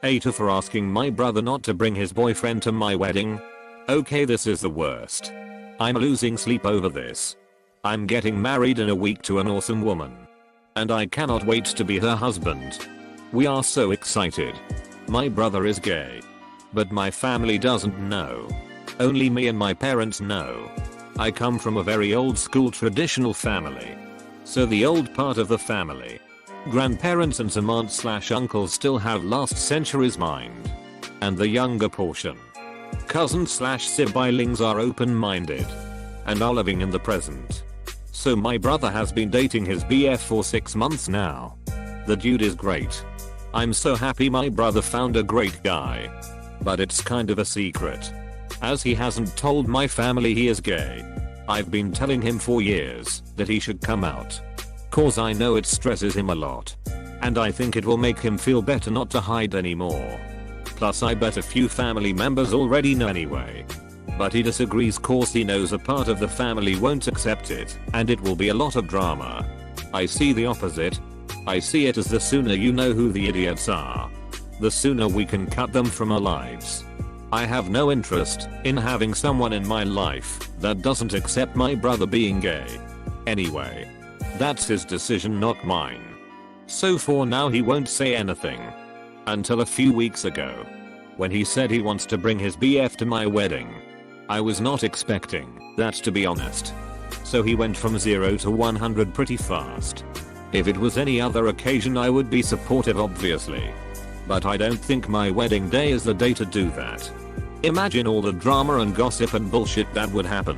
AITA for asking my brother not to bring his boyfriend to my wedding. Okay, this is the worst. I'm losing sleep over this. I'm getting married in a week to an awesome woman. And I cannot wait to be her husband. We are so excited. My brother is gay. But my family doesn't know. Only me and my parents know. I come from a very old school traditional family. So the old part of the family, grandparents and some aunts/uncles still have last century's mind. And the younger portion, cousins/siblings are open-minded and are living in the present. So my brother has been dating his BF for 6 months now. The dude is great. I'm so happy my brother found a great guy. But it's kind of a secret, as he hasn't told my family he is gay. I've been telling him for years that he should come out, cause I know it stresses him a lot. And I think it will make him feel better not to hide anymore. Plus I bet a few family members already know anyway. But he disagrees cause he knows a part of the family won't accept it and it will be a lot of drama. I see the opposite. I see it as the sooner you know who the idiots are, the sooner we can cut them from our lives. I have no interest in having someone in my life that doesn't accept my brother being gay. Anyway, that's his decision, not mine. So for now he won't say anything. Until a few weeks ago, when he said he wants to bring his BF to my wedding. I was not expecting that, to be honest. So he went from 0 to 100 pretty fast. If it was any other occasion I would be supportive, obviously. But I don't think my wedding day is the day to do that. Imagine all the drama and gossip and bullshit that would happen.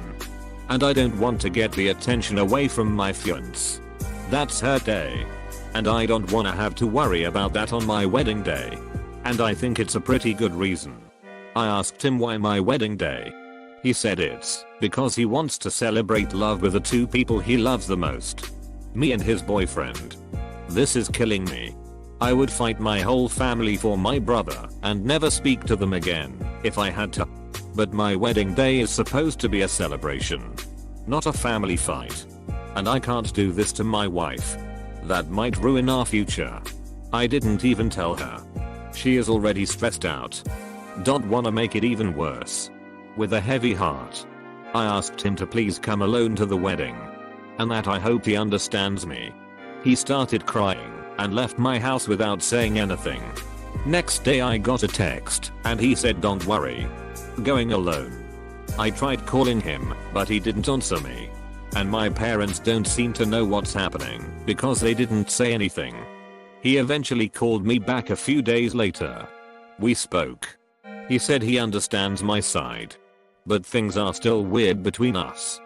And I don't want to get the attention away from my fiance. That's her day. And I don't want to have to worry about that on my wedding day. And I think it's a pretty good reason. I asked him why my wedding day. He said it's because he wants to celebrate love with the two people he loves the most. Me and his boyfriend. This is killing me. I would fight my whole family for my brother and never speak to them again if I had to. But my wedding day is supposed to be a celebration, not a family fight. And I can't do this to my wife. That might ruin our future. I didn't even tell her. She is already stressed out. Don't wanna make it even worse. With a heavy heart, I asked him to please come alone to the wedding. And that I hope he understands me. He started crying and left my house without saying anything. Next day I got a text and he said don't worry. Going alone. I tried calling him but he didn't answer me. And my parents don't seem to know what's happening because they didn't say anything. He eventually called me back a few days later. We spoke. He said he understands my side. But things are still weird between us.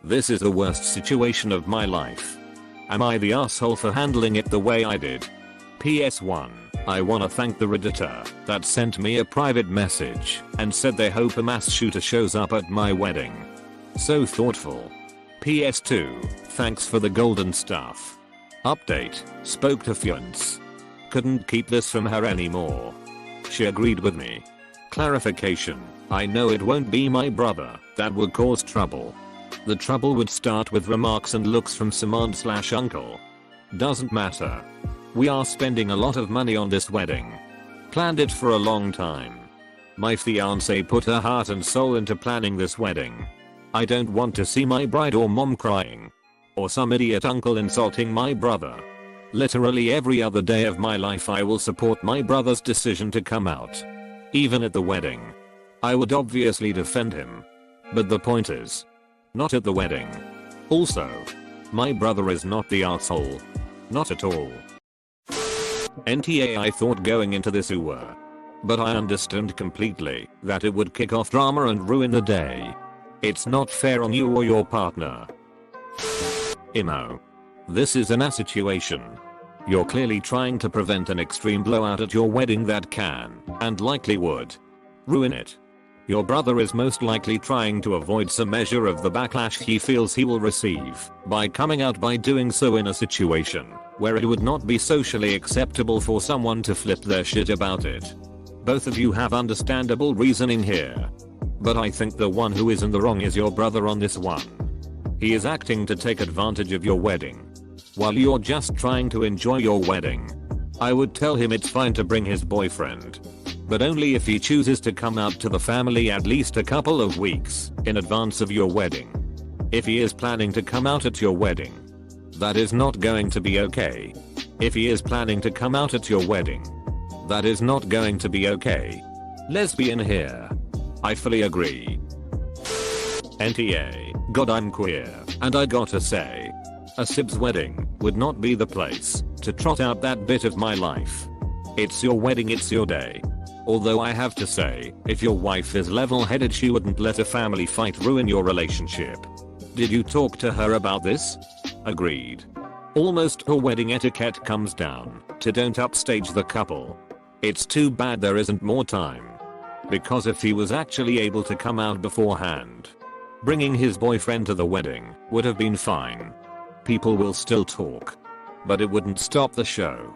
This is the worst situation of my life. Am I the asshole for handling it the way I did? PS1. I wanna thank the Redditor that sent me a private message and said they hope a mass shooter shows up at my wedding. So thoughtful. PS2. Thanks for the golden stuff. Update. Spoke to fiance. Couldn't keep this from her anymore. She agreed with me. Clarification. I know it won't be my brother that would cause trouble. The trouble would start with remarks and looks from some aunt/uncle. Doesn't matter. We are spending a lot of money on this wedding. Planned it for a long time. My fiance put her heart and soul into planning this wedding. I don't want to see my bride or mom crying. Or some idiot uncle insulting my brother. Literally every other day of my life I will support my brother's decision to come out. Even at the wedding. I would obviously defend him. But the point is, not at the wedding. Also, my brother is not the asshole. Not at all. NTA, I thought going into this were. But I understand completely that it would kick off drama and ruin the day. It's not fair on you or your partner. Imo. This is a situation. You're clearly trying to prevent an extreme blowout at your wedding that can, and likely would, ruin it. Your brother is most likely trying to avoid some measure of the backlash he feels he will receive by coming out by doing so in a situation where it would not be socially acceptable for someone to flip their shit about it. Both of you have understandable reasoning here. But I think the one who is in the wrong is your brother on this one. He is acting to take advantage of your wedding, while you're just trying to enjoy your wedding. I would tell him it's fine to bring his boyfriend, but only if he chooses to come out to the family at least a couple of weeks in advance of your wedding. If he is planning to come out at your wedding, that is not going to be okay. If he is planning to come out at your wedding, that is not going to be okay. Lesbian here. I fully agree. NTA, God, I'm queer, and I gotta say, a sib's wedding would not be the place to trot out that bit of my life. It's your wedding, it's your day. Although I have to say, if your wife is level-headed, she wouldn't let a family fight ruin your relationship. Did you talk to her about this? Agreed. Almost all wedding etiquette comes down to don't upstage the couple. It's too bad there isn't more time. Because if he was actually able to come out beforehand, bringing his boyfriend to the wedding would have been fine. People will still talk, but it wouldn't stop the show.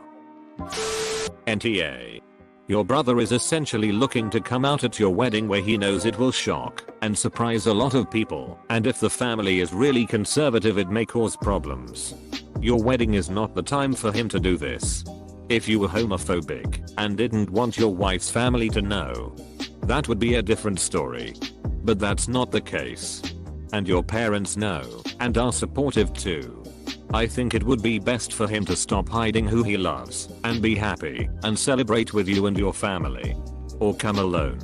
NTA. Your brother is essentially looking to come out at your wedding where he knows it will shock and surprise a lot of people, and if the family is really conservative it may cause problems. Your wedding is not the time for him to do this. If you were homophobic and didn't want your wife's family to know, that would be a different story. But that's not the case. And your parents know and are supportive too. I think it would be best for him to stop hiding who he loves and be happy and celebrate with you and your family. Or come alone.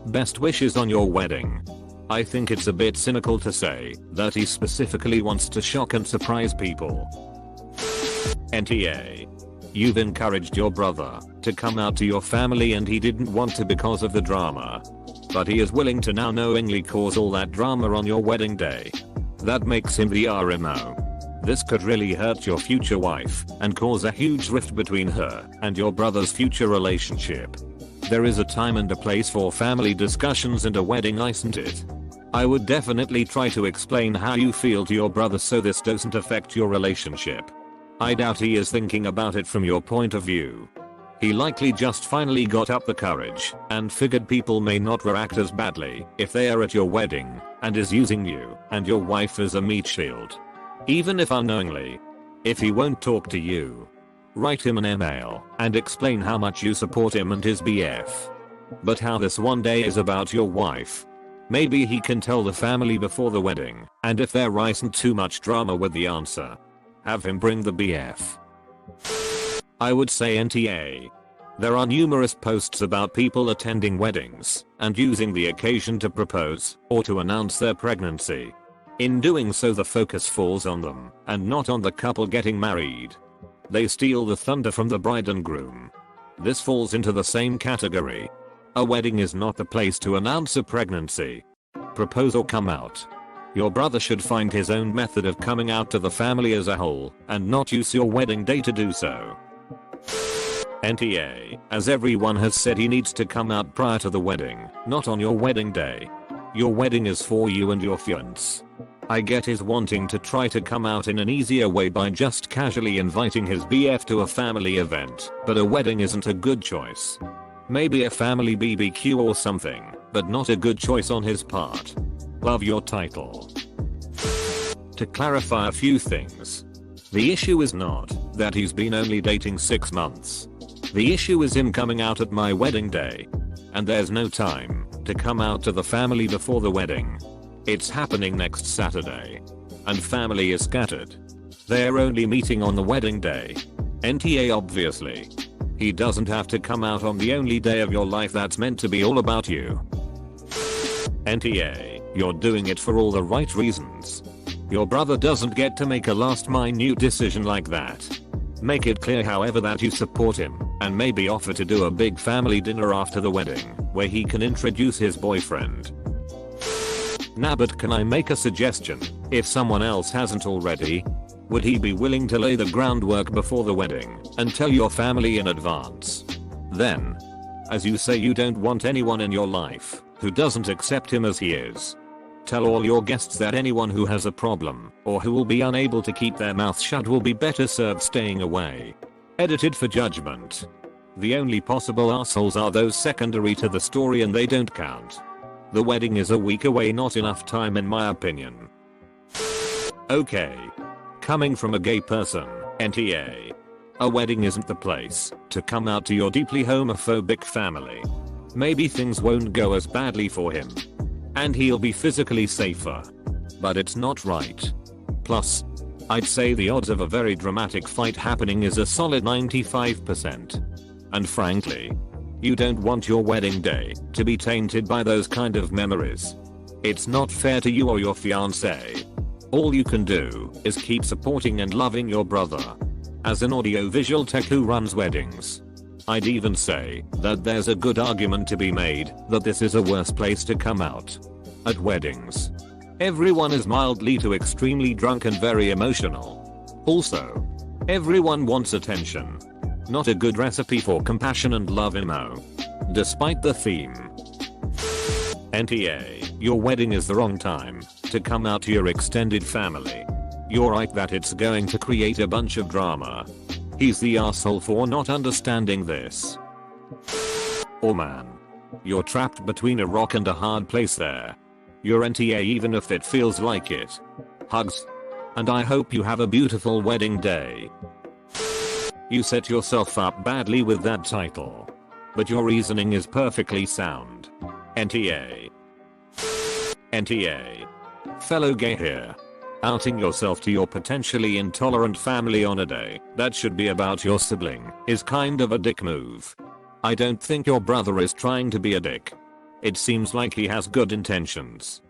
Best wishes on your wedding. I think it's a bit cynical to say that he specifically wants to shock and surprise people. NTA. You've encouraged your brother to come out to your family and he didn't want to because of the drama. But he is willing to now knowingly cause all that drama on your wedding day. That makes him the RMO. This could really hurt your future wife and cause a huge rift between her and your brother's future relationship. There is a time and a place for family discussions and a wedding, isn't it? I would definitely try to explain how you feel to your brother so this doesn't affect your relationship. I doubt he is thinking about it from your point of view. He likely just finally got up the courage and figured people may not react as badly if they are at your wedding and is using you and your wife as a meat shield. Even if unknowingly. If he won't talk to you, write him an email and explain how much you support him and his BF. But how this one day is about your wife. Maybe he can tell the family before the wedding, and if there isn't too much drama with the answer, have him bring the BF. I would say NTA. There are numerous posts about people attending weddings and using the occasion to propose or to announce their pregnancy. In doing so, the focus falls on them and not on the couple getting married. They steal the thunder from the bride and groom. This falls into the same category. A wedding is not the place to announce a pregnancy. Propose or come out. Your brother should find his own method of coming out to the family as a whole and not use your wedding day to do so. NTA, as everyone has said, he needs to come out prior to the wedding, not on your wedding day. Your wedding is for you and your fiancé. I get his wanting to try to come out in an easier way by just casually inviting his BF to a family event, but a wedding isn't a good choice. Maybe a family BBQ or something, but not a good choice on his part. Love your title. To clarify a few things. The issue is not that he's been only dating 6 months. The issue is him coming out at my wedding day. And there's no time to come out to the family before the wedding. It's happening next Saturday. And family is scattered. They're only meeting on the wedding day. NTA obviously. He doesn't have to come out on the only day of your life that's meant to be all about you. NTA, you're doing it for all the right reasons. Your brother doesn't get to make a last minute decision like that. Make it clear however that you support him, and maybe offer to do a big family dinner after the wedding, where he can introduce his boyfriend. Nah, but can I make a suggestion? If someone else hasn't already, would he be willing to lay the groundwork before the wedding and tell your family in advance? Then, as you say you don't want anyone in your life who doesn't accept him as he is. Tell all your guests that anyone who has a problem or who will be unable to keep their mouth shut will be better served staying away. Edited for judgment. The only possible assholes are those secondary to the story and they don't count. The wedding is a week away, not enough time in my opinion. Okay. Coming from a gay person, NTA. A wedding isn't the place to come out to your deeply homophobic family. Maybe things won't go as badly for him. And he'll be physically safer. But it's not right. Plus, I'd say the odds of a very dramatic fight happening is a solid 95%. And frankly, you don't want your wedding day to be tainted by those kind of memories. It's not fair to you or your fiancé. All you can do is keep supporting and loving your brother. As an audiovisual tech who runs weddings, I'd even say that there's a good argument to be made that this is a worse place to come out. At weddings, everyone is mildly to extremely drunk and very emotional. Also, everyone wants attention. Not a good recipe for compassion and love despite the theme. NTA, your wedding is the wrong time to come out to your extended family. You're right that it's going to create a bunch of drama. He's the asshole for not understanding this. Oh man. You're trapped between a rock and a hard place there. You're NTA even if it feels like it. Hugs. And I hope you have a beautiful wedding day. You set yourself up badly with that title. But your reasoning is perfectly sound. NTA. NTA. Fellow gay here. Outing yourself to your potentially intolerant family on a day that should be about your sibling is kind of a dick move. I don't think your brother is trying to be a dick. It seems like he has good intentions.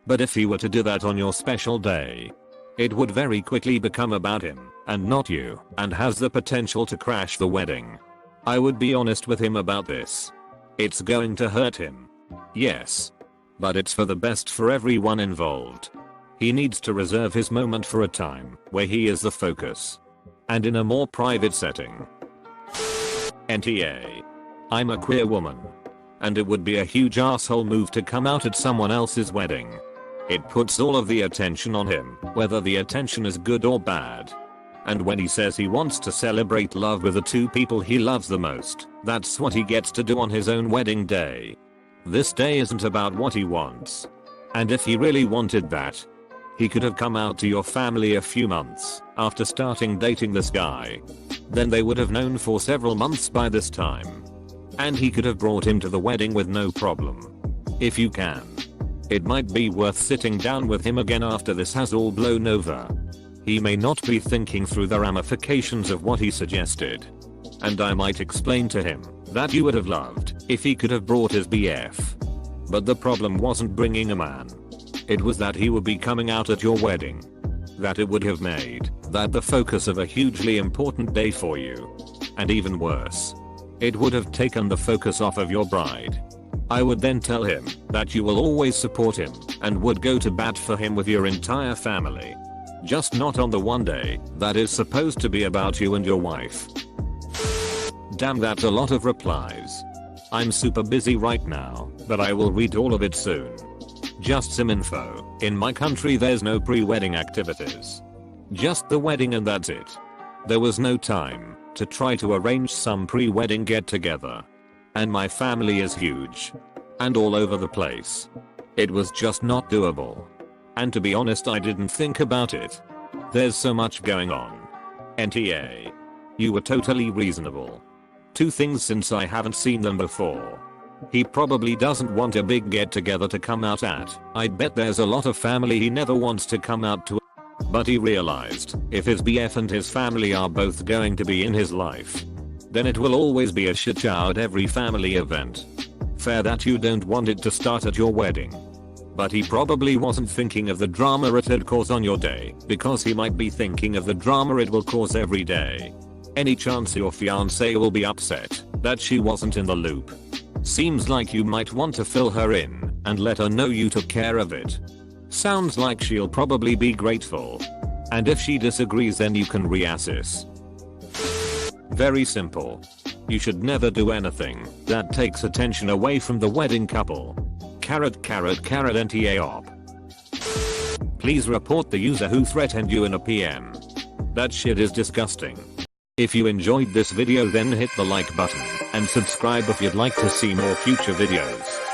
But if he were to do that on your special day, it would very quickly become about him and not you and has the potential to crash the wedding. I would be honest with him about this. It's going to hurt him. Yes. But it's for the best for everyone involved. He needs to reserve his moment for a time where he is the focus. And in a more private setting. NTA. I'm a queer woman. And it would be a huge asshole move to come out at someone else's wedding. It puts all of the attention on him, whether the attention is good or bad. And when he says he wants to celebrate love with the two people he loves the most, that's what he gets to do on his own wedding day. This day isn't about what he wants. And if he really wanted that, he could have come out to your family a few months after starting dating this guy. Then they would have known for several months by this time. And he could have brought him to the wedding with no problem. If you can. It might be worth sitting down with him again after this has all blown over. He may not be thinking through the ramifications of what he suggested. And I might explain to him that you would have loved if he could have brought his BF. But the problem wasn't bringing a man. It was that he would be coming out at your wedding. That it would have made that the focus of a hugely important day for you. And even worse, it would have taken the focus off of your bride. I would then tell him that you will always support him and would go to bat for him with your entire family. Just not on the one day that is supposed to be about you and your wife. Damn, that's a lot of replies. I'm super busy right now, but I will read all of it soon. Just some info. In my country there's no pre-wedding activities. Just the wedding and that's it. There was no time to try to arrange some pre-wedding get-together. And my family is huge. And all over the place. It was just not doable. And to be honest, I didn't think about it. There's so much going on. NTA. You were totally reasonable. Two things since I haven't seen them before. He probably doesn't want a big get together to come out at. I bet there's a lot of family he never wants to come out to. But he realized if his BF and his family are both going to be in his life, then it will always be a shit show at every family event. Fair that you don't want it to start at your wedding. But he probably wasn't thinking of the drama it'd cause on your day, because he might be thinking of the drama it will cause every day. Any chance your fiancé will be upset that she wasn't in the loop? Seems like you might want to fill her in and let her know you took care of it. Sounds like she'll probably be grateful. And if she disagrees, then you can reassess. Very simple. You should never do anything that takes attention away from the wedding couple. Carrot NTA op. Please report the user who threatened you in a PM. That shit is disgusting. If you enjoyed this video, then hit the like button and subscribe if you'd like to see more future videos.